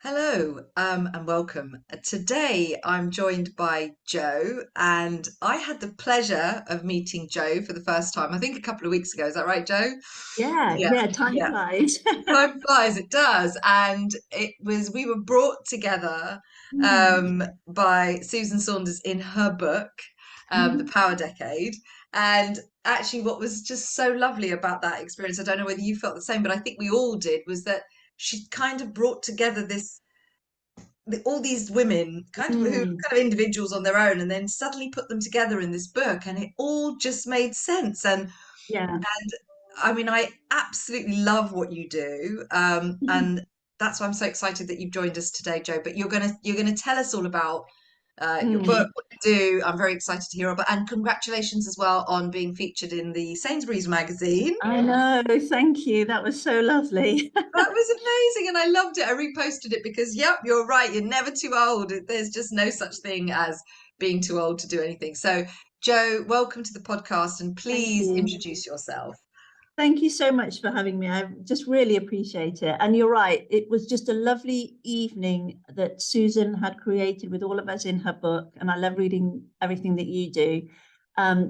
Hello, and welcome. Today I'm joined by Joe, and I had the pleasure of meeting Joe for the first time, I think a couple of weeks ago. Is that right, Joe? Yeah, Yeah, yeah, time yeah. flies. Time flies, it does. And we were brought together Mm, by Susan Saunders in her book, The mhm. Power Decade. And actually, what was just so lovely about that experience, I don't know whether you felt the same, but I think we all did, was that she kind of brought together all these women kind of who were Mm, kind of individuals on their own and then suddenly put them together in this book and it all just made sense. yeah. And I mean, I absolutely love what you do, Mhm. and that's why I'm so excited that you've joined us today, Joe. But you're gonna tell us all about your book, Mm. what you do. I'm very excited to hear about, and congratulations as well on being featured in the Sainsbury's magazine. I know, thank you. That was so lovely. That was amazing, and I loved it. I reposted it because, yep, you're right. You're never too old. There's just no such thing as being too old to do anything. So, Joe, welcome to the podcast, and Thank please you. introduce yourself. Thank you so much for having me. I just really appreciate it. And you're right, it was just a lovely evening that Susan had created with all of us in her book. And I love reading everything that you do.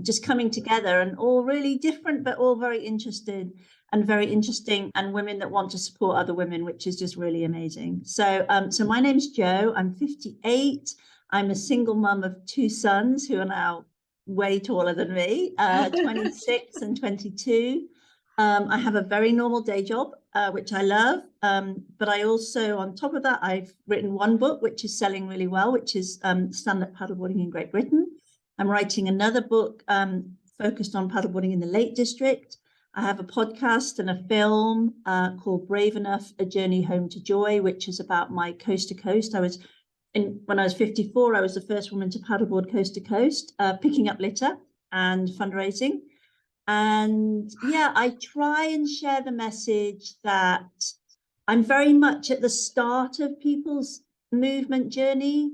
Just coming together and all really different, but all very interested and very interesting, and women that want to support other women, which is just really amazing. So my name's Jo. I'm 58. I'm a single mum of two sons who are now way taller than me, 26 and 22. I have a very normal day job, which I love. But I also, on top of that, I've written one book, which is selling really well, which is stand-up paddleboarding in Great Britain. I'm writing another book focused on paddleboarding in the Lake District. I have a podcast and a film called Brave Enough, A Journey Home to Joy, which is about my coast to coast. When I was 54, I was the first woman to paddleboard coast to coast, picking up litter and fundraising. And yeah, I try and share the message that I'm very much at the start of people's movement journey.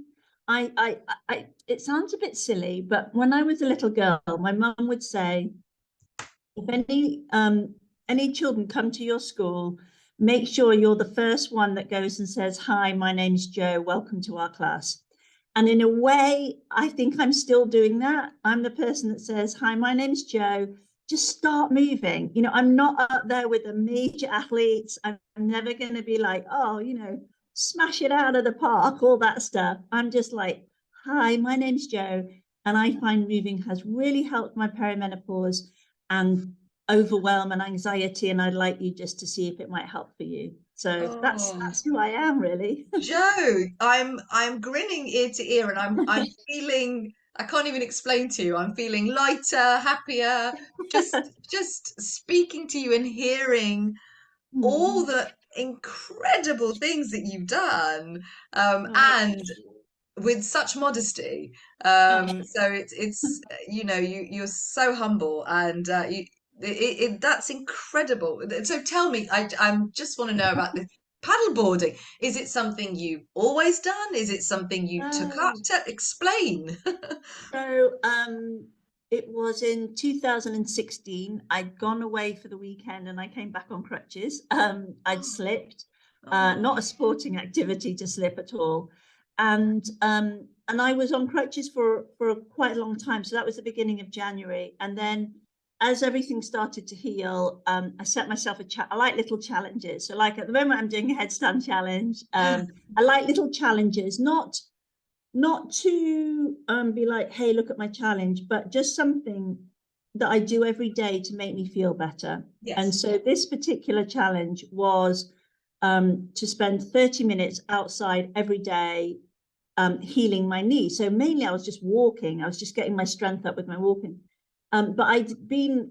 It sounds a bit silly, but when I was a little girl, my mum would say, if any children come to your school, make sure you're the first one that goes and says, "Hi, my name's Joe. Welcome to our class." And in a way, I think I'm still doing that. I'm the person that says, "Hi, my name's Joe. Just start moving." I'm not up there with the major athletes. I'm never going to be like, "Oh, smash it out of the park," all that stuff. I'm just like, "Hi, my name's Joe." And I find moving has really helped my perimenopause and overwhelm and anxiety. And I'd like you just to see if it might help for you. So that's Oh, that's who I am, really. Joe, I'm grinning ear to ear, and I'm feeling, I can't even explain to you. I'm feeling lighter, happier, just speaking to you and hearing all Mm. the incredible things that you've done, Oh, and with such modesty. oh. So it's you're so humble, and that's incredible. So tell me, I just want to know about the paddleboarding. Is it something you've always done? Is it something you took up? Oh. To explain. So it was in 2016. I'd gone away for the weekend and I came back on crutches. I'd slipped, Oh, not a sporting activity to slip at all. And I was on crutches for quite a long time. So that was the beginning of January. And then as everything started to heal, I set myself I like little challenges. So like at the moment I'm doing a headstand challenge. I like little challenges, not to be like, "Hey, look at my challenge," but just something that I do every day to make me feel better. And yes. so this particular challenge was to spend 30 minutes outside every day healing my knee. So mainly I was just walking. I was just getting my strength up with my walking. But I'd been,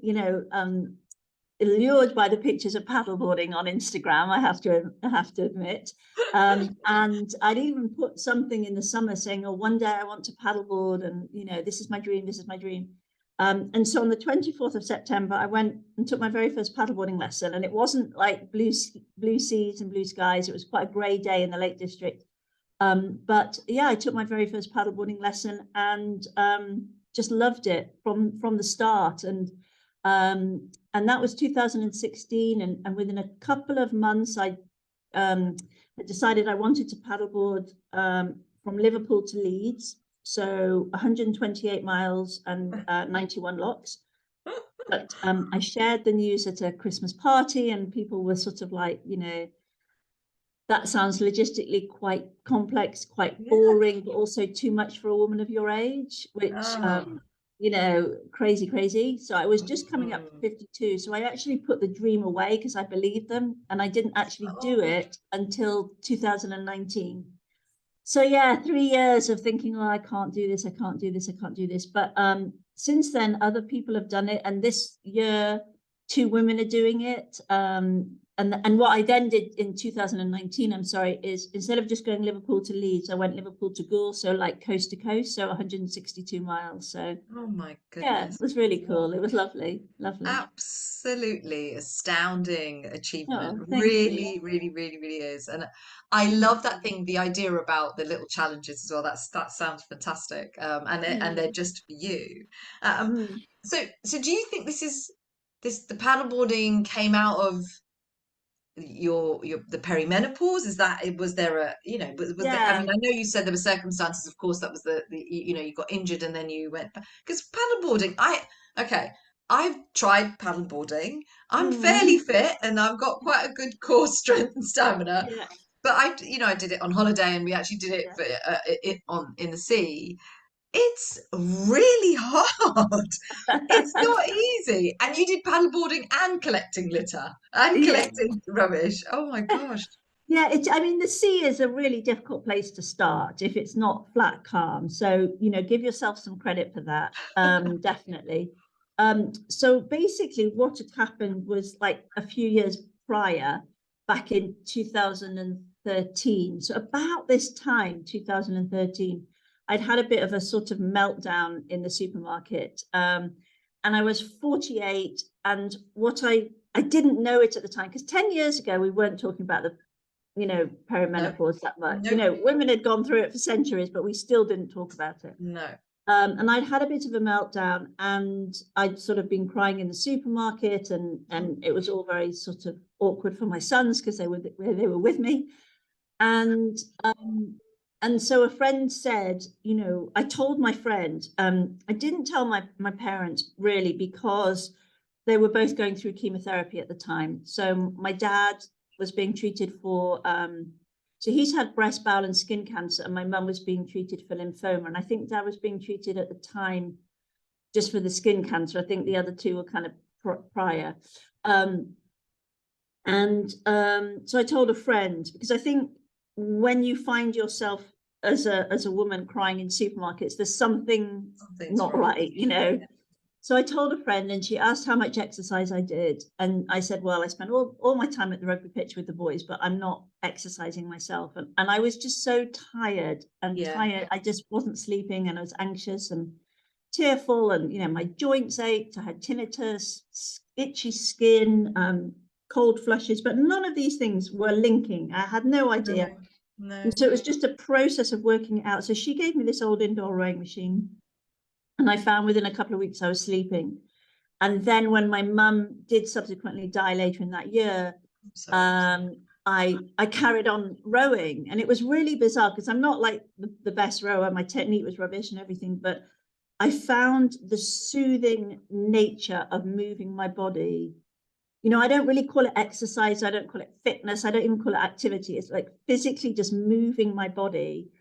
allured by the pictures of paddleboarding on Instagram. I have to admit, and I'd even put something in the summer saying, "Oh, one day I want to paddleboard, and this is my dream. This is my dream." And so on the 24th of September, I went and took my very first paddleboarding lesson, and it wasn't like blue seas and blue skies. It was quite a grey day in the Lake District. But yeah, I took my very first paddleboarding lesson and just loved it from the start. And that was 2016. And within a couple of months, I I decided I wanted to paddleboard from Liverpool to Leeds, so 128 miles and 91 locks. But I shared the news at a Christmas party, and people were sort of like, that sounds logistically quite complex, quite Yeah. boring, but also too much for a woman of your age, which, Oh. crazy, crazy. So I was just coming up to Mm. 52. So I actually put the dream away because I believed them, and I didn't actually do Oh. it until 2019. So yeah, 3 years of thinking, oh, I can't do this, I can't do this, I can't do this. But since then, other people have done it, and this year, two women are doing it. And what I then did in 2019, I'm sorry, is instead of just going Liverpool to Leeds, I went Liverpool to Goole, so like coast to coast, so 162 miles. So Oh my yeah, it goodness. was really What cool. It was lovely, lovely. absolutely astounding achievement. Oh, thank you. Really, really, really, really is. And I Thank love that you. thing, the idea about the little challenges as well. That sounds fantastic. And they're Mm, just for you. Um, mm. so do you think the paddleboarding came out of your the perimenopause? Is that was there a was there, I Yeah. mean, I know you said there were circumstances, of course, that was the you got injured and then you went, because paddleboarding, okay, I've tried paddleboarding. I'm fairly Mm, fit and I've got quite a good core strength and stamina, yeah. but I did it on holiday, and we actually did it Yeah. for it on in the sea. It's really hard. It's not easy. And you did paddleboarding and collecting litter and Yeah. collecting rubbish. Oh my gosh. Yeah, I mean, the sea is a really difficult place to start if it's not flat calm. So, give yourself some credit for that. Definitely. So basically what had happened was like a few years prior, back in 2013. So about this time, 2013, I'd had a bit of a sort of meltdown in the supermarket. And I was 48. And I didn't know it at the time, because 10 years ago, we weren't talking about the No, perimenopause that much. nope, Women had gone through it for centuries, but we still didn't talk about it. no. And I'd had a bit of a meltdown, and I'd sort of been crying in the supermarket, and it was all very sort of awkward for my sons because they were with me. And and so a friend said, I told my friend, I didn't tell my parents really, because they were both going through chemotherapy at the time. So my dad was being treated for so he's had breast, bowel, and skin cancer, and my mum was being treated for lymphoma. And I think dad was being treated at the time just for the skin cancer. I think the other two were kind of prior. Um, and so I told a friend, because I think when you find yourself as a woman crying in supermarkets, there's something Something's not wrong. right. So I told a friend, and she asked how much exercise I did. And I said, well, I spent all my time at the rugby pitch with the boys, but I'm not exercising myself. And I was just so tired and Yeah. tired. I just wasn't sleeping, and I was anxious and tearful, and my joints ached. I had tinnitus, itchy skin, cold flushes, but none of these things were linking. I had no idea. No, no. And so it was just a process of working it out. So she gave me this old indoor rowing machine, and I found within a couple of weeks I was sleeping. And then when my mum did subsequently die later in that year, I'm sorry. I carried on rowing, and it was really bizarre because I'm not like the best rower. My technique was rubbish and everything, but I found the soothing nature of moving my body. I don't really call it exercise. I don't call it fitness. I don't even call it activity. It's like physically just moving my body,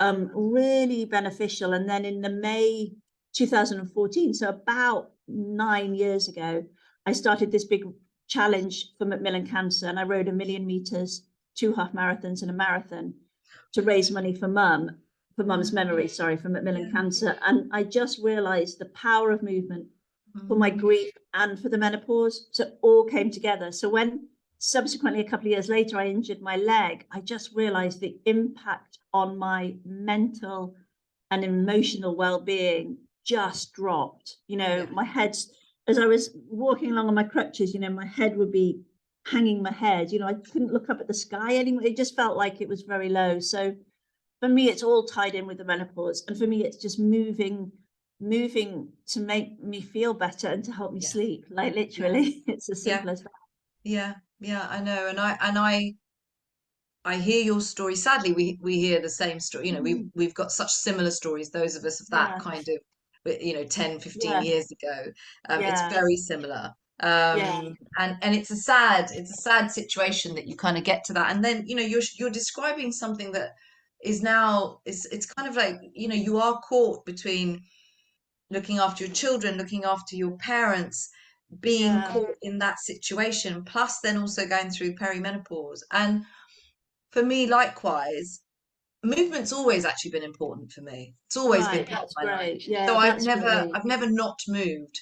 really beneficial. And then in the May 2014, so about 9 years ago, I started this big challenge for Macmillan Cancer, and I rode 1,000,000 meters, two half marathons, and a marathon to raise money for mum's Yeah, memory, sorry, for Macmillan yeah. Cancer. And I just realized the power of movement for my Mm, grief and for the menopause. So it all came together. So when subsequently a couple of years later I injured my leg, I just realized the impact on my mental and emotional well-being just dropped. yeah, My head's, as I was walking along on my crutches, my head would be hanging my head. I couldn't look up at the sky anymore. It just felt like it was very low. So for me, it's all tied in with the menopause. And for me, it's just moving to make me feel better and to help me yeah, sleep. Like yeah, literally, it's as yeah, simple as that. yeah, yeah. I know. And I I hear your story. Sadly, we hear the same story. You know, Mm. we've got such similar stories, those of us of that Yeah, kind of, 10, 15 yeah, years ago. It's yeah, very similar. yeah, And it's a sad situation that you kind of get to that. And then, you're describing something that is now, it's kind of like, you are caught between looking after your children, looking after your parents, being yeah. caught in that situation, plus then also going through perimenopause. And for me, likewise, movement's always actually been important for me. It's always been Right, part of that's my life. great. So Yeah, I've that's never great. I've never not moved,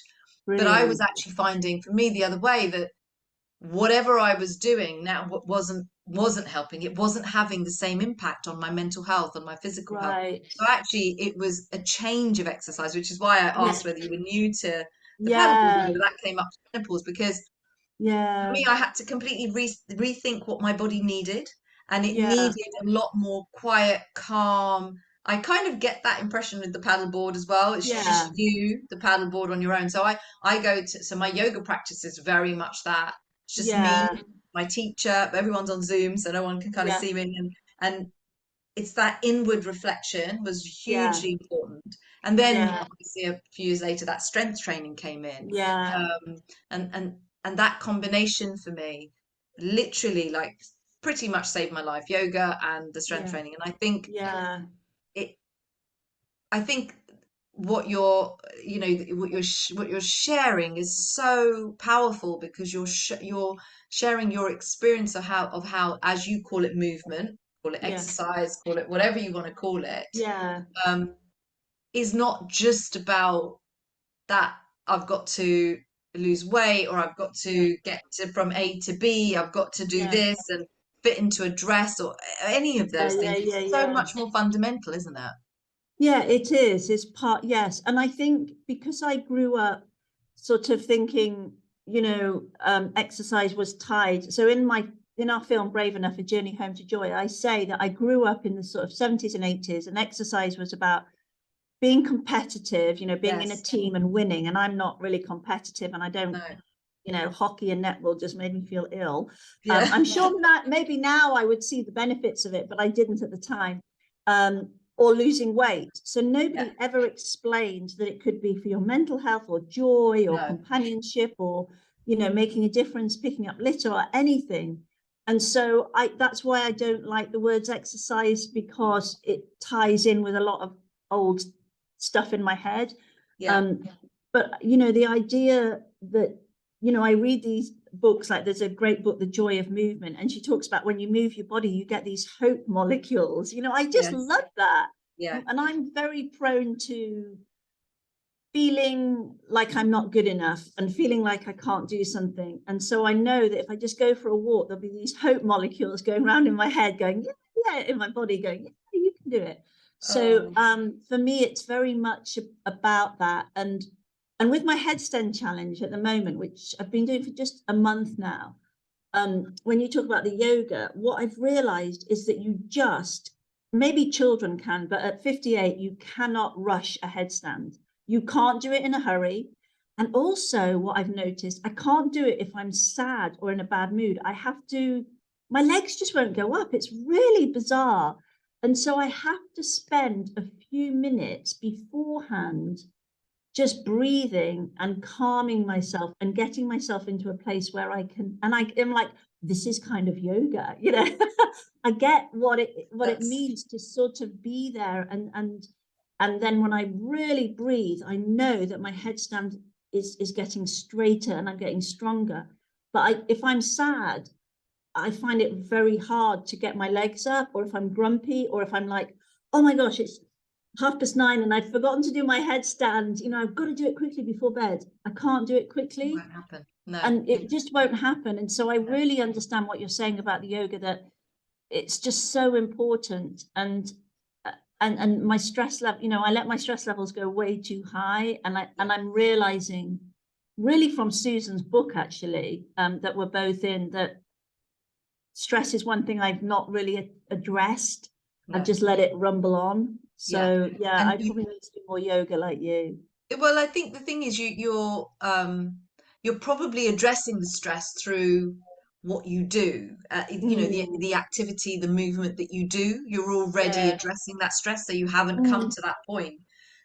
but I was Brilliant. actually finding for me the other way that whatever I was doing now wasn't helping. It wasn't having the same impact on my mental health, on my physical health. Right. So actually, it was a change of exercise, which is why I Yeah, asked whether you were new to the paddleboarding, yeah, but that came up to menopause because for yeah, me, I had to completely rethink what my body needed, and it yeah. needed a lot more quiet, calm. I kind of get that impression with the paddleboard as well. It's Yeah, just you, the paddleboard on your own. So I go to so my yoga practice is very much that. It's just me, yeah, my teacher. Everyone's on Zoom, so no one can kind of yeah, see me, and it's that inward reflection was yeah, hugely important. And then yeah, obviously a few years later, that strength training came in. yeah, Um, and and and that combination for me literally like pretty much saved my life, yoga and the strength yeah, training. And yeah, it I think what you're what you're sharing is so powerful because you're sharing your experience of how, as you call it, movement, call it yeah, exercise, call it whatever you want to call it, yeah, um, is not just about that I've got to lose weight or I've got yeah, to get from A to B, I've got to do yeah, this and fit into a dress or any of yeah, those yeah, things. yeah, It's so yeah. much more fundamental, isn't it? Yeah, it is. It's part, yes. And I think because I grew up sort of thinking, exercise was tied. So in our film Brave Enough, A Journey Home to Joy, I say that I grew up in the sort of 70s and 80s, and exercise was about being competitive, being in a Yes. team and winning. And I'm not really competitive, and I don't, No. hockey and netball just made me feel ill. Yeah. I'm sure that maybe now I would see the benefits of it, but I didn't at the time. Or losing weight. So Yeah. nobody ever explained that it could be for your mental health or joy or No. companionship or, making a difference, picking up litter or anything. And so that's why I don't like the words exercise, because it ties in with a lot of old stuff in my head. Yeah. Um, but the idea that I read these books, like there's a great book, The Joy of Movement, and she talks about when you move your body, you get these hope molecules. I just Yes. love that. Yeah. And I'm very prone to feeling like I'm not good enough and feeling like I can't do something. And so I know that if I just go for a walk, there'll be these hope molecules going around in my head, going, yeah, yeah, in my body, going, yeah, you can do it. So Oh, for me, it's very much about that. And with my headstand challenge at the moment, which I've been doing for just a month now, when you talk about the yoga, what I've realized is that you just, maybe children can, but at 58, you cannot rush a headstand. You can't do it in a hurry. And also, what I've noticed, I can't do it if I'm sad or in a bad mood. I have to, my legs just won't go up. It's really bizarre. And so I have to spend a few minutes beforehand just breathing and calming myself and getting myself into a place where I can, and I am like, this is kind of yoga, I get what it that's means to sort of be there, and then when I really breathe, I know that my headstand is getting straighter and I'm getting stronger. But if I'm sad, I find it very hard to get my legs up, or if I'm grumpy, or if I'm like, oh my gosh, it's 9:30 and I've forgotten to do my headstand. I've got to do it quickly before bed. I can't do it it quickly, won't happen. No. and it just won't happen. And so I No. really understand what you're saying about the yoga, that it's just so important. And my stress level, I let my stress levels go way too high, Yeah. and I'm realizing, really from Susan's book actually, that we're both in, that stress is one thing I've not really addressed. I've No. just let it rumble on. Yeah. So yeah, And I probably need to do more yoga like you. well, I think the thing is you're probably addressing the stress through what you do, Mm, the activity, the movement that you do, you're already yeah. addressing that stress, so you haven't come Mm, to that point.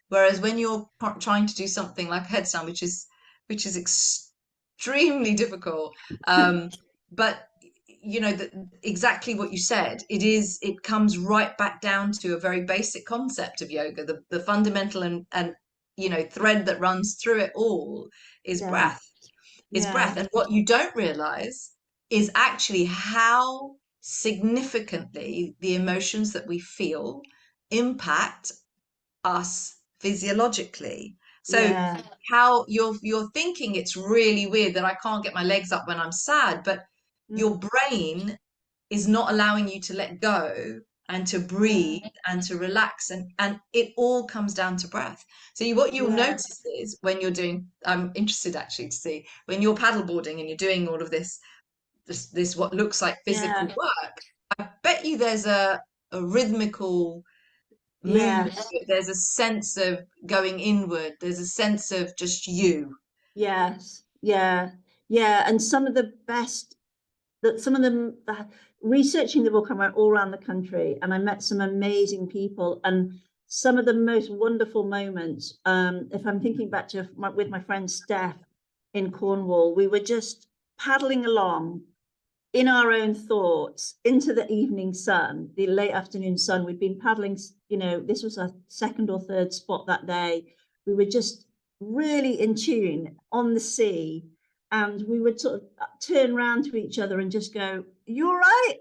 Whereas when you're trying to do something like a headstand, which is extremely difficult, but exactly what you said, it comes right back down to a very basic concept of yoga. The fundamental and thread that runs through it all is yeah. breath is Yeah. breath. And what you don't realize is actually how significantly the emotions that we feel impact us physiologically. So Yeah. how you're thinking it's really weird that I can't get my legs up when I'm sad, but your Mm, brain is not allowing you to let go and to yeah. breathe and to relax, and it all comes down to breath. So what you'll Yeah. notice is when you're doing, I'm interested actually to see when you're paddleboarding and you're doing all of this what looks like physical Yeah. work. I bet you there's a rhythmical movement to Yes. it. There's a sense of going inward. There's a sense of just you. Yes. Yeah. Yeah. And some of the best that some of them researching the book, I went all around the country and I met some amazing people, and some of the most wonderful moments, if I'm thinking back to with my friend Steph in Cornwall, we were just paddling along in our own thoughts into the evening sun, the late afternoon sun. We'd been paddling, this was our second or third spot that day. We were just really in tune on the sea. And we would sort of turn around to each other and just go, "You all right?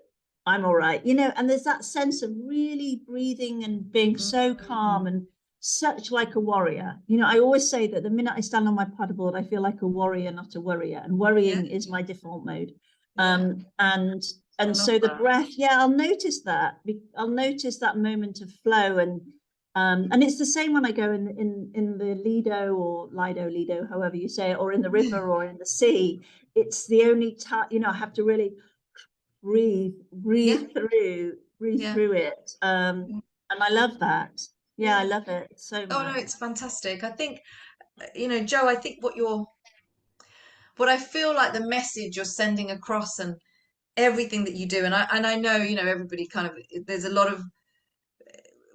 I'm all right." And there's that sense of really breathing and being so calm and such like a warrior. I always say that the minute I stand on my paddleboard, I feel like a warrior, not a worrier. And Yeah, worrying is my default mode. yeah. And I and love so the that. breath, yeah, I'll notice that. I'll notice that moment of flow, and it's the same when I go in the Lido or Lido, however you say it, or in the river or in the sea. It's the only time, I have to really breathe, Yeah, breathe yeah, through it. And I love that. Yeah, I yeah. love it so Oh no, much. it's fantastic. I think, Joe, I think what I feel like the message you're sending across and everything that you do, and I know, everybody kind of, there's a lot of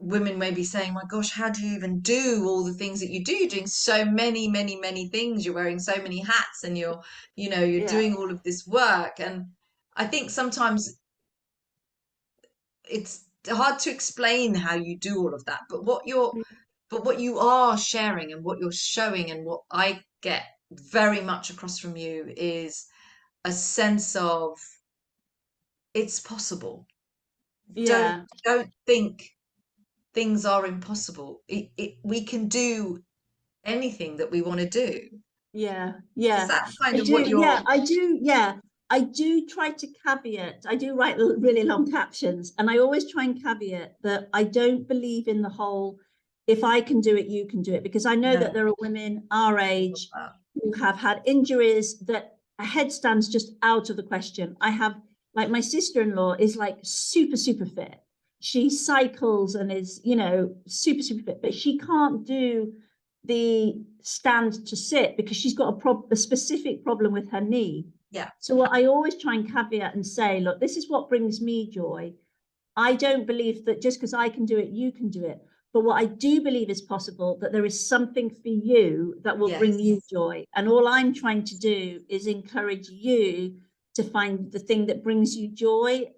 women may be saying, my gosh, how do you even do all the things that you do? You're doing so many, many, many things. You're wearing so many hats and you're Yeah, doing all of this work. And I think sometimes it's hard to explain how you do all of that, but what you are sharing and what you're showing and what I get very much across from you is a sense of it's possible. Don't yeah, don't think things are impossible. We can do anything that we want to do. yeah, Is yeah. that I kind of do. what Yeah, you're? I do. Yeah, I do try to caveat. I do write really long captions, and I always try and caveat that I don't believe in the whole "if I can do it, you can do it," because I know that No. there are women our Love age that. who have had injuries that a headstand's just out of the question. I have, like, my sister-in-law is like super, super fit. She cycles and is, super, super fit, but she can't do the stand to sit because she's got a specific problem with her knee. Yeah. So what I always try and caveat and say, look, this is what brings me joy. I don't believe that just because I can do it, you can do it. But what I do believe is possible, that there is something for you that will bring you Yes. joy. And all I'm trying to do is encourage you to find the thing that brings you joy.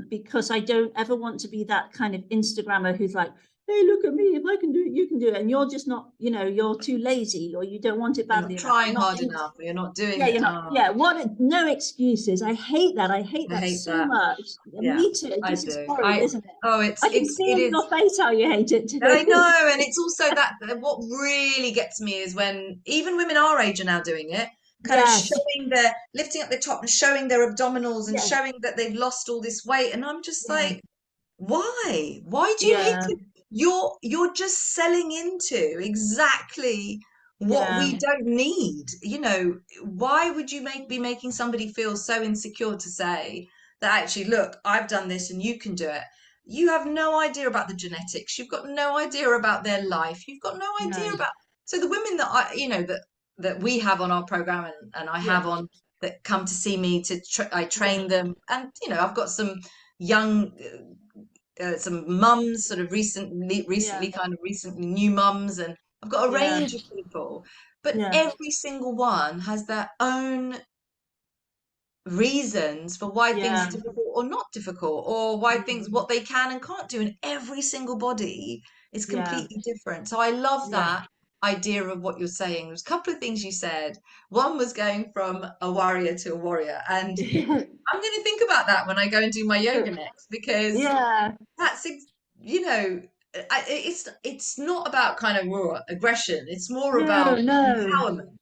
Because I don't ever want to be that kind of Instagrammer who's like, "Hey, look at me. If I can do it, you can do it." And you're just not, you're too lazy or you don't want it You're not badly enough. You're trying not hard into, enough, or you're not doing yeah, it. you're not. Oh, Yeah, no excuses. I hate that. I hate I that hate so that. much. Yeah, Me too. It I just is do. horrid, isn't it? Oh, I can see it in is. your face how you hate it I too. know, and it's also that what really gets me is when even women our age are now doing it, kind of Yes. showing their lifting up the top and showing their abdominals and Yeah. showing that they've lost all this weight, and I'm just Yeah. like, why? Why do you need Yeah. to? You're just selling into exactly what Yeah. we don't need. Why would you be making somebody feel so insecure to say that actually, look, I've done this and you can do it? You have no idea about the genetics. You've got no idea about their life. You've got no idea No. about. So the women that I, that we have on our program and I have Yeah. on that come to see me I train them, and I've got some young some mums, sort of Yeah, recently new mums, and I've got a yeah, range of people, but yeah. every single one has their own reasons for why things are Yeah. difficult or not difficult, or why things, Mm. what they can and can't do, and every single body is Yeah. completely different. So I love Yeah. that idea of what you're saying. There's a couple of things you said. One was going from a warrior to a warrior, and I'm going to think about that when I go and do my yoga next, because Yeah. that's you know it's not about kind of raw aggression, it's more No, about no. empowerment,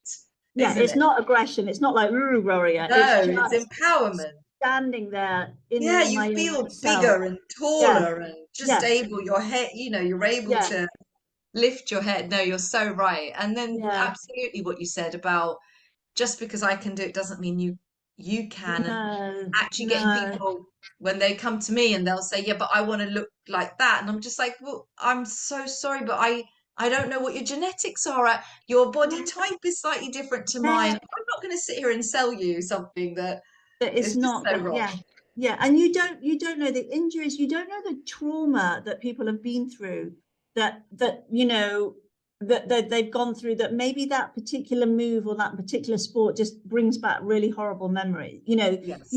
Yeah, isn't it's it? not aggression. It's not like roo warrior. It's No, it's just empowerment. standing there Yeah, in you my feel own self. bigger and Yeah. taller and just Yeah. able, your head, you're able Yeah. to lift your head. No, you're so right. And then Yeah. absolutely what you said about, just because I can do it doesn't mean you can. And No, actually getting no. people, when they come to me and they'll say, yeah, but I want to look like that. And I'm just like, well, I'm so sorry, but I don't know what your genetics are at. Your body Yeah. type is slightly different to mine. Yeah. I'm not going to sit here and sell you something that That is it's just not so that. wrong. Yeah. Yeah. And you don't know the injuries, you don't know the trauma that people have been through, that they've gone through, that maybe that particular move or that particular sport just brings back really horrible memories. Yes.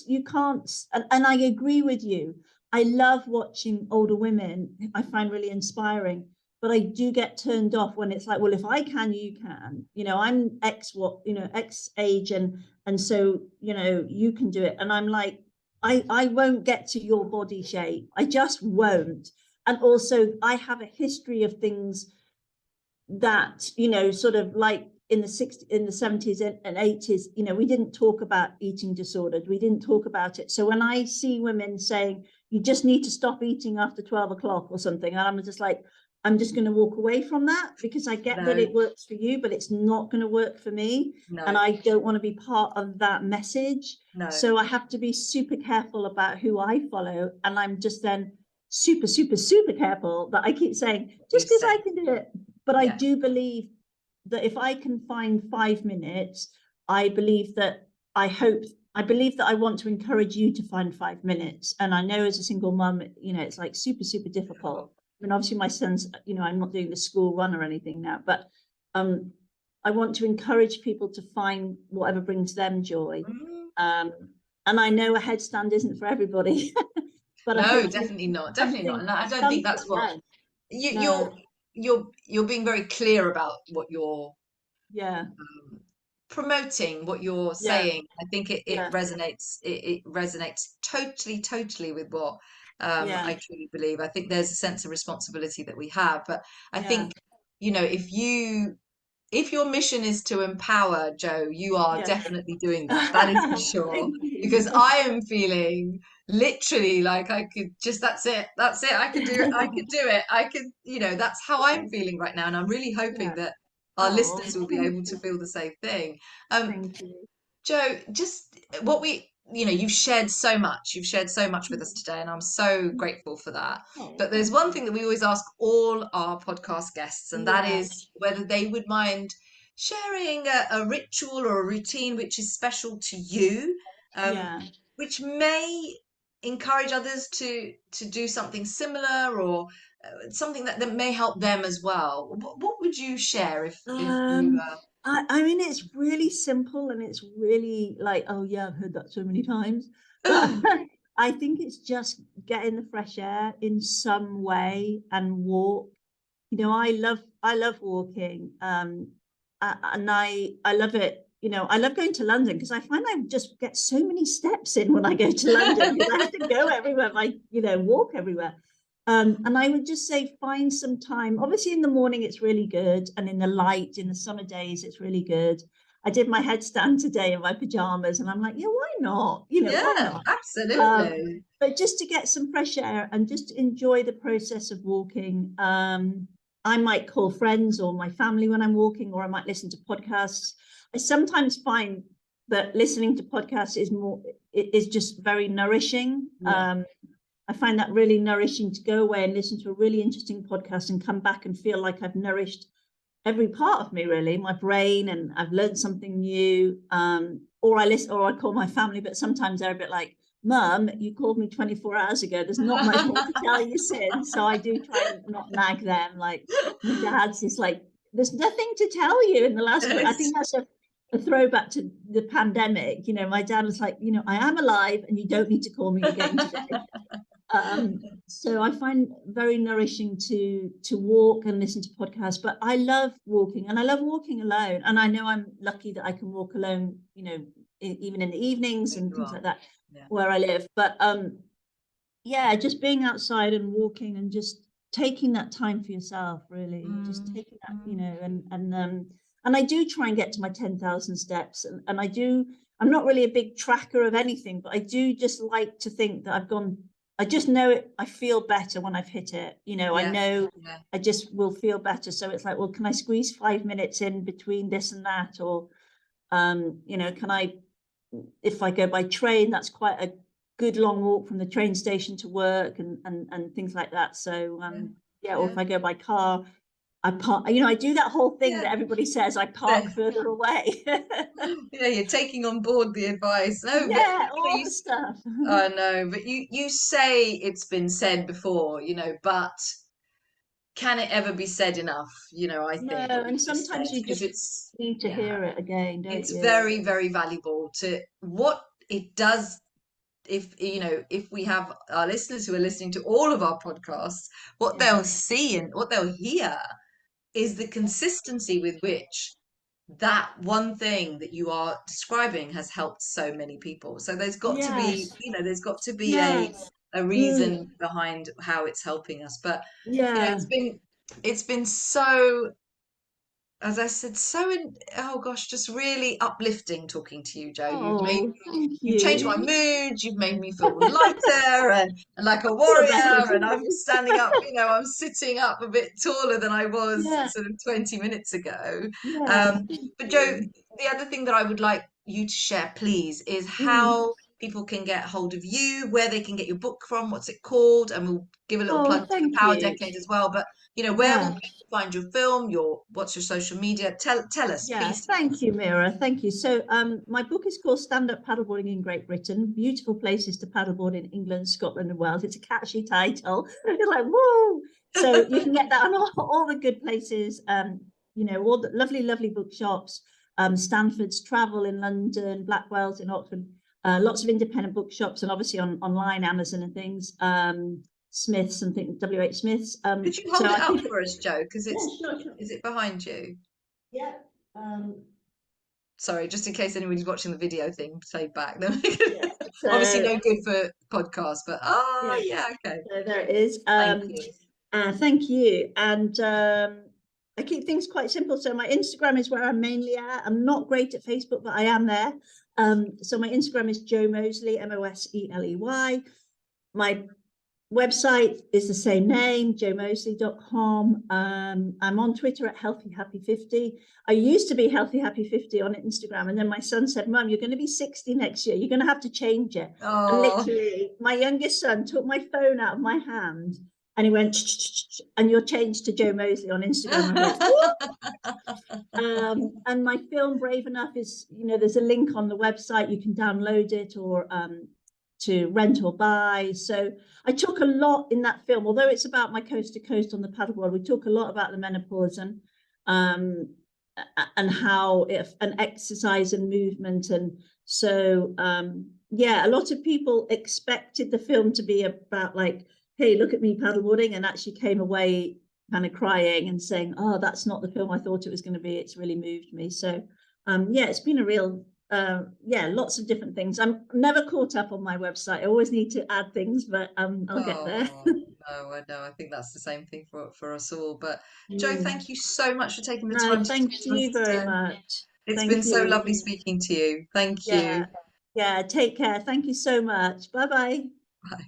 You can't, and I agree with you. I love watching older women. I find really inspiring, but I do get turned off when it's like, well, if I can, you can. I'm X age, and so you can do it. And I'm like, I won't get to your body shape. I just won't. And also, I have a history of things that, sort of like in the 60s, in the 70s and 80s, we didn't talk about eating disordered. We didn't talk about it. So when I see women saying you just need to stop eating after 12 o'clock or something, and I'm just like, I'm just going to walk away from that, because I get that No, it works for you, but it's not going to work for me. And no, I don't want to be part of that message. no. So I have to be super careful about who I follow. And I'm just then super, super, super careful that I keep saying, You just because I say, can do it. But I yeah. do believe that if I can find 5 minutes, I believe that I believe that I want to encourage you to find 5 minutes. And I know as a single mum, it's like super, super difficult. I mean, obviously my son's, I'm not doing the school run or anything now, but um, I want to encourage people to find whatever brings them joy. Mm. Um, and I know a headstand isn't for everybody, but No, hopefully definitely not. Definitely not. something, And I don't think something, that's what yeah, you, no, you're being very clear about what you're yeah, um, promoting, what you're yeah, saying. I think it yeah, resonates. It resonates totally, totally with what yeah, I truly believe. I think there's a sense of responsibility that we have, but I yeah, think, if your mission is to empower, Joe, you are yeah. definitely doing that. That is for sure. Thank you. Because I am feeling literally like I could just, that's it. That's it. I could do it. I could do it. I could, that's how I'm feeling right now. And I'm really hoping Yeah. that our Oh, listeners will be thank able to you. feel the same thing. Um, Thank you. Joe, just you've shared so much. You've shared so much with us today, and I'm so grateful for that. Oh, But there's thank one you. thing that we always ask all our podcast guests, and that Yeah, is whether they would mind sharing a ritual or a routine which is special to you, um, yeah. which may encourage others to do something similar, or something that may help them as well. What would you share if you Um, I mean, it's really simple and it's really like, oh yeah, I've heard that so many times. But I think it's just get in the fresh air in some way and walk. I love walking. And I love it. I love going to London because I find I just get so many steps in when I go to London, because I have to go everywhere. Walk everywhere. And I would just say find some time. Obviously, in the morning it's really good, and in the light, in the summer days, it's really good. I did my headstand today in my pajamas, and I'm like, yeah, why not? Why Yeah, not? absolutely. But just to get some fresh air and just enjoy the process of walking. I might call friends or my family when I'm walking, or I might listen to podcasts. I sometimes find that listening to podcasts is just very nourishing. Yeah. I find that really nourishing to go away and listen to a really interesting podcast and come back and feel like I've nourished every part of me really, my brain, and I've learned something new. Or I listen, or I call my family, but sometimes they're a bit like, Mum, you called me 24 hours ago. There's not much more to tell you since. So I do try and not nag them. Like my dad's just like, there's nothing to tell you in the last week. I Yes. think that's a throwback to the pandemic. My dad was like, I am alive and you don't need to call me again today. So I find very nourishing to walk and listen to podcasts, but I love walking and I love walking alone. And I know I'm lucky that I can walk alone, even in the evenings and You things are. like that Yeah. where I live. But yeah, just being outside and walking and just taking that time for yourself, really, just Mm, taking that, mm. and I do try and get to my 10,000 steps, and I'm not really a big tracker of anything, but I do just like to think that I just know it, I feel better when I've hit it, I Yeah. know Yeah. I just will feel better. So it's like, well, can I squeeze 5 minutes in between this and that? Or, can I, if I go by train, that's quite a good long walk from the train station to work, and things like that. So Yeah. yeah, or Yeah. if I go by car, I park, I do that whole thing Yeah. that everybody says, I park Yeah. further away. Yeah, you're taking on board the advice. No, but Yeah, all you, the stuff. I know, but you say it's been said before, but can it ever be said enough? I No, think what you and just said, sometimes you because just need to yeah, hear it again, don't it's you? very, very valuable to what it does. If we have our listeners who are listening to all of our podcasts, what Yeah. they'll see and what they'll hear is the consistency with which that one thing that you are describing has helped so many people. So there's got to be, Yes. there's got to be Yes. a Mm, reason behind how it's helping us. But yeah. it's been so, as I said, oh gosh, just really uplifting talking to you, Joe. Oh, thank You've changed my you. mood. You've made me feel lighter and like a I feel better warrior. And I'm too. standing up, I'm sitting up a bit taller than I was Yeah. sort of 20 minutes ago. Yeah. Um, Thank but Joe, you. the other thing that I would like you to share, please, is Mm. how people can get hold of you, where they can get your book from, what's it called, and we'll give a little Oh, plug to the thank Power you. Decade as well. But where will Yeah. people find your film? What's your social media? Tell us, Yeah, please tell thank us. you, Meera. Thank you. So, my book is called Stand Up Paddleboarding in Great Britain: Beautiful Places to Paddleboard in England, Scotland, and Wales. It's a catchy title. It's like, whoa. So you can get that on all the good places, all the lovely, lovely bookshops, Stanford's Travel in London, Blackwell's in Oxford, lots of independent bookshops, and obviously online, Amazon and things, Smith's and things, WH Smith's. Could you So hold it I up think, for us, Joe? Because yeah, sure, sure. is it behind you? Yeah. Um, Sorry, just in case anybody's watching the video thing played back. Then yeah. obviously So no good for podcasts, but yeah, yeah, okay. so there it is. Thank you. Thank you. And I keep things quite simple. So my Instagram is where I'm mainly at. I'm not great at Facebook, but I am there. So my Instagram is Joe Mosley, Mosley. My website is the same name, joemosley.com. I'm on Twitter at Healthy Happy 50. I used to be Healthy Happy 50 on Instagram, and then my son said, Mum, you're going to be 60 next year. You're going to have to change it. And Oh, literally, my youngest son took my phone out of my hand and he went, and you're changed to Joe Mosley on Instagram. I was like, what? And my film Brave Enough is, there's a link on the website. You can download it, or to rent or buy. So I talk a lot in that film, although it's about my coast to coast on the paddleboard. We talk a lot about the menopause um, and how if an exercise and movement. And so, yeah, a lot of people expected the film to be about like, hey, look at me paddleboarding, and actually came away kind of crying and saying, oh, that's not the film I thought it was going to be. It's really moved me. So, yeah, it's been a real, yeah, lots of different things. I'm never caught up on my website. I always need to add things, but I'll get there. oh, no, I know. I think that's the same thing for us all. But Joe, Mm. thank you so much for taking the No, time to talk thank to us you very today. much. It's been Thank so you. lovely speaking to you. Thank Yeah. you. Yeah. Take care. Thank you so much. Bye bye. Bye.